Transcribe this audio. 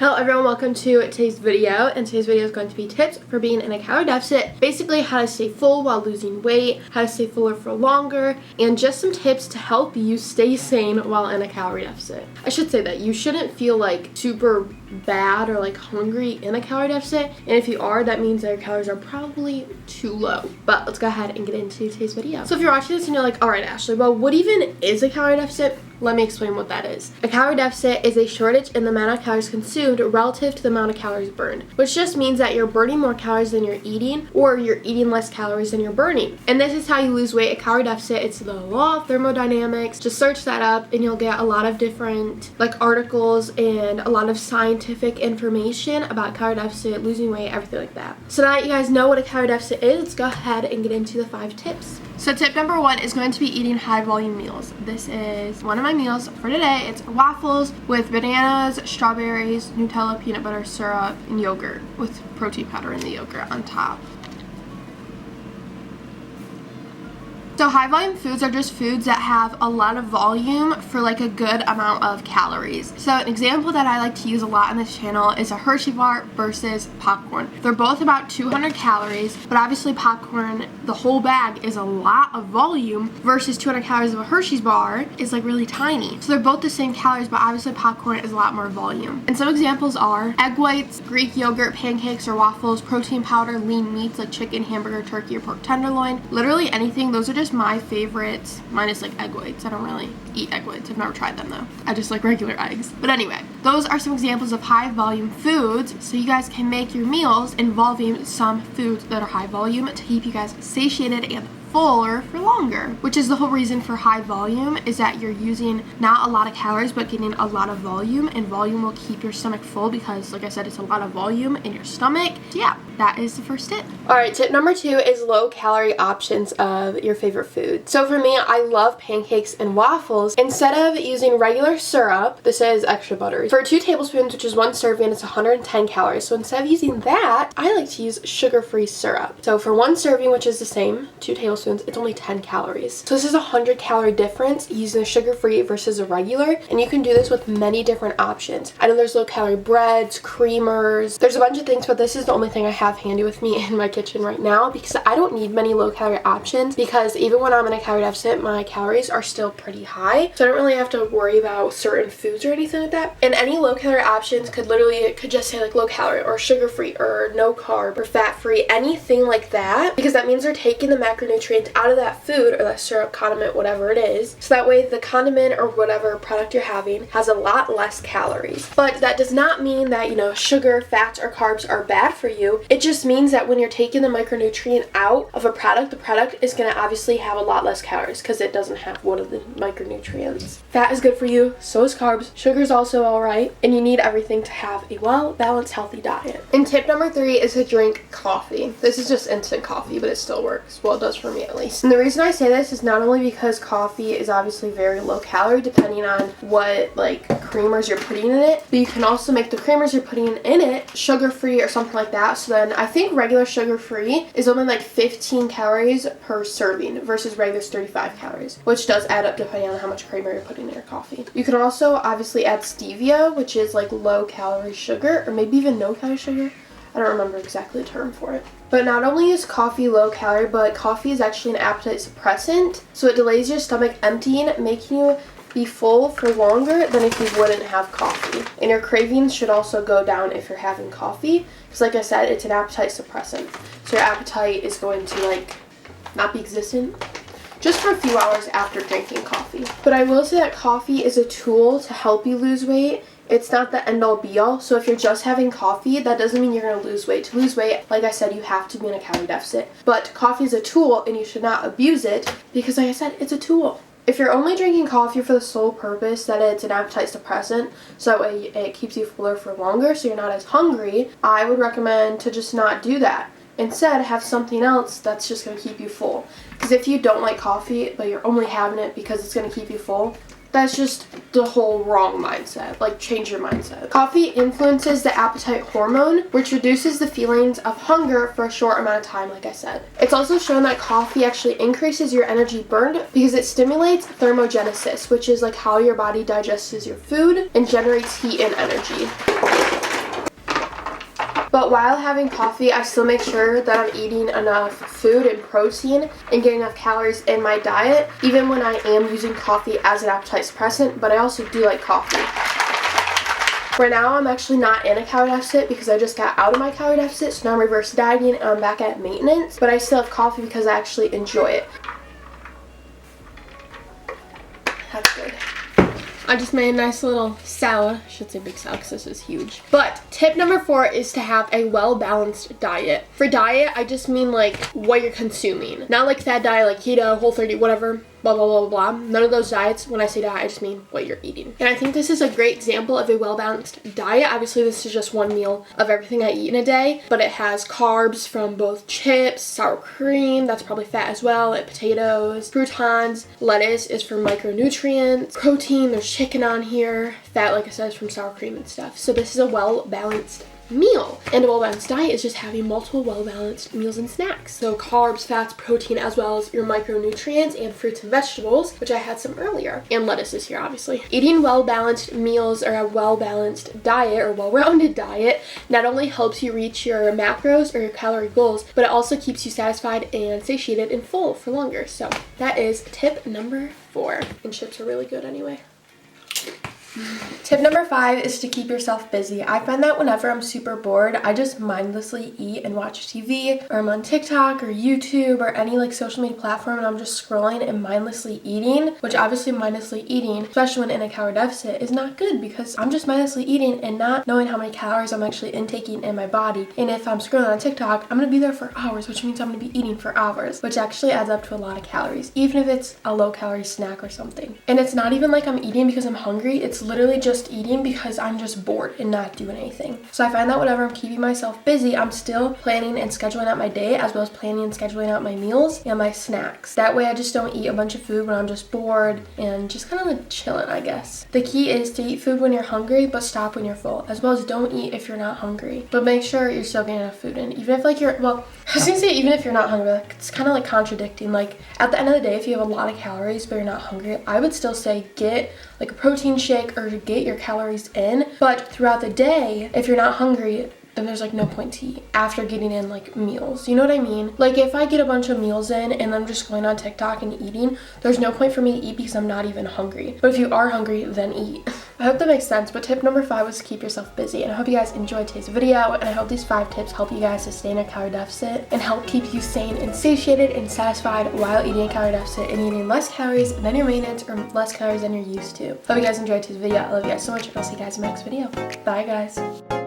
Hello everyone, welcome to today's video, and today's video is going to be tips for being in a calorie deficit. Basically how to stay full while losing weight, how to stay fuller for longer, and just some tips to help you stay sane while in a calorie deficit. I should say that you shouldn't feel like super bad or like hungry in a calorie deficit, and if you are, that means that your calories are probably too low. But let's go ahead and get into today's video. So if you're watching this and you're like, alright Ashley, well what even is a calorie deficit? Let me explain what that is. A calorie deficit is a shortage in the amount of calories consumed relative to the amount of calories burned, which just means that you're burning more calories than you're eating, or you're eating less calories than you're burning. And this is how you lose weight. A calorie deficit, it's the law of thermodynamics. Just search that up and you'll get a lot of different articles and a lot of scientific information about calorie deficit, losing weight, everything like that. So now that you guys know what a calorie deficit is, let's go ahead and get into the 5 tips. So tip number 1 is going to be eating high volume meals. This is one of my meals for today. It's waffles with bananas, strawberries, Nutella, peanut butter, syrup, and yogurt with protein powder in the yogurt on top. So high volume foods are just foods that have a lot of volume for like a good amount of calories. So an example that I like to use a lot on this channel is a Hershey bar versus popcorn. They're both about 200 calories, but obviously popcorn, the whole bag, is a lot of volume versus 200 calories of a Hershey's bar is like really tiny. So they're both the same calories, but obviously popcorn is a lot more volume. And some examples are egg whites, Greek yogurt, pancakes or waffles, protein powder, lean meats like chicken, hamburger, turkey, or pork tenderloin. Literally anything. Those are just my favorites, minus like egg whites. I don't really eat egg whites. I've never tried them though. I just like regular eggs. But anyway, those are some examples of high volume foods, so you guys can make your meals involving some foods that are high volume to keep you guys satiated and fuller for longer, which is the whole reason for high volume, is that you're using not a lot of calories but getting a lot of volume, and volume will keep your stomach full because, like I said, it's a lot of volume in your stomach. So yeah, that is the first tip. Alright, tip number 2 is low calorie options of your favorite food. So for me, I love pancakes and waffles. Instead of using regular syrup, this is extra butter. For 2 tablespoons, which is 1 serving, it's 110 calories. So instead of using that, I like to use sugar-free syrup. So for 1 serving, which is the same, 2 tablespoons, it's only 10 calories. So this is a 100 calorie difference using a sugar-free versus a regular, and you can do this with many different options. I know there's low calorie breads, creamers, there's a bunch of things, but this is the only thing I have handy with me in my kitchen right now because I don't need many low calorie options, because even when I'm in a calorie deficit, my calories are still pretty high, so I don't really have to worry about certain foods or anything like that. And any low calorie options could just say like low calorie or sugar-free or no carb or fat-free, anything like that, because that means they're taking the macronutrients out of that food or that syrup, condiment, whatever it is, so that way the condiment or whatever product you're having has a lot less calories. But that does not mean that, sugar, fats, or carbs are bad for you. It just means that when you're taking the micronutrient out of a product, the product is going to obviously have a lot less calories because it doesn't have one of the micronutrients. Fat is good for you, so is carbs. Sugar is also alright, and you need everything to have a well-balanced, healthy diet. And tip number 3 is to drink coffee. This is just instant coffee, but it still works. Well, it does for me at least. And the reason I say this is not only because coffee is obviously very low calorie depending on what creamers you're putting in it, but you can also make the creamers you're putting in it sugar-free or something like that. So then I think regular sugar-free is only 15 calories per serving versus regular 35 calories, which does add up depending on how much creamer you're putting in your coffee. You can also obviously add stevia, which is low calorie sugar, or maybe even no calorie sugar. I don't remember exactly the term for it. But not only is coffee low calorie, but coffee is actually an appetite suppressant, so it delays your stomach emptying, making you be full for longer than if you wouldn't have coffee. And your cravings should also go down if you're having coffee, because like I said, it's an appetite suppressant. So your appetite is going to not be existent just for a few hours after drinking coffee. But I will say that coffee is a tool to help you lose weight. It's not the end all be all. So if you're just having coffee, that doesn't mean you're going to lose weight. To lose weight, like I said, you have to be in a calorie deficit. But coffee is a tool and you should not abuse it because, like I said, it's a tool. If you're only drinking coffee for the sole purpose that it's an appetite suppressant, so that way it keeps you fuller for longer so you're not as hungry, I would recommend to just not do that. Instead, have something else that's just going to keep you full. Because if you don't like coffee, but you're only having it because it's going to keep you full, that's just the whole wrong mindset. Change your mindset. Coffee influences the appetite hormone, which reduces the feelings of hunger for a short amount of time, like I said. It's also shown that coffee actually increases your energy burned because it stimulates thermogenesis, which is how your body digests your food and generates heat and energy. But while having coffee, I still make sure that I'm eating enough food and protein and getting enough calories in my diet, even when I am using coffee as an appetite suppressant, but I also do like coffee. Right now, I'm actually not in a calorie deficit because I just got out of my calorie deficit, so now I'm reverse dieting and I'm back at maintenance, but I still have coffee because I actually enjoy it. That's good. I just made a nice little salad. I should say big salad because this is huge. But tip number 4 is to have a well-balanced diet. For diet, I just mean like what you're consuming. Not like fad diet, like keto, Whole30, whatever. Blah, blah, blah, blah. None of those diets. When I say diet, I just mean what you're eating. And I think this is a great example of a well-balanced diet. Obviously, this is just one meal of everything I eat in a day, but it has carbs from both chips, sour cream, that's probably fat as well, like potatoes, croutons, lettuce is for micronutrients, protein, there's chicken on here, fat, like I said, is from sour cream and stuff. So this is a well-balanced meal. And a well-balanced diet is just having multiple well-balanced meals and snacks. So carbs, fats, protein, as well as your micronutrients and fruits and vegetables, which I had some earlier. And lettuce is here, obviously. Eating well-balanced meals or a well-balanced diet or well-rounded diet not only helps you reach your macros or your calorie goals, but it also keeps you satisfied and satiated and full for longer. So that is tip number 4. And chips are really good anyway. Tip number 5 is to keep yourself busy. I find that whenever I'm super bored, I just mindlessly eat and watch TV, or I'm on TikTok or YouTube or any like social media platform and I'm just scrolling and mindlessly eating, which obviously mindlessly eating, especially when in a calorie deficit, is not good because I'm just mindlessly eating and not knowing how many calories I'm actually intaking in my body. And if I'm scrolling on TikTok, I'm gonna be there for hours, which means I'm gonna be eating for hours, which actually adds up to a lot of calories, even if it's a low calorie snack or something. And it's not even like I'm eating because I'm hungry, it's literally just eating because I'm just bored and not doing anything. So I find that whenever I'm keeping myself busy, I'm still planning and scheduling out my day as well as planning and scheduling out my meals and my snacks. That way I just don't eat a bunch of food when I'm just bored and just kind of like chilling, I guess. The key is to eat food when you're hungry but stop when you're full, as well as don't eat if you're not hungry. But make sure you're still getting enough food in, even if like you're, well, I was gonna say even if you're not hungry, like, it's kind of like contradicting. Like at the end of the day, if you have a lot of calories but you're not hungry, I would still say get like a protein shake or get your calories in. But throughout the day, if you're not hungry, then there's like no point to eat after getting in like meals. You know what I mean? Like if I get a bunch of meals in and I'm just going on TikTok and eating, there's no point for me to eat because I'm not even hungry. But if you are hungry, then eat. I hope that makes sense, but tip number 5 was to keep yourself busy. And I hope you guys enjoyed today's video, and I hope these 5 tips help you guys sustain a calorie deficit and help keep you sane and satiated and satisfied while eating a calorie deficit and eating less calories than your maintenance or less calories than you're used to. Hope you guys enjoyed today's video. I love you guys so much, and I'll see you guys in my next video. Bye, guys.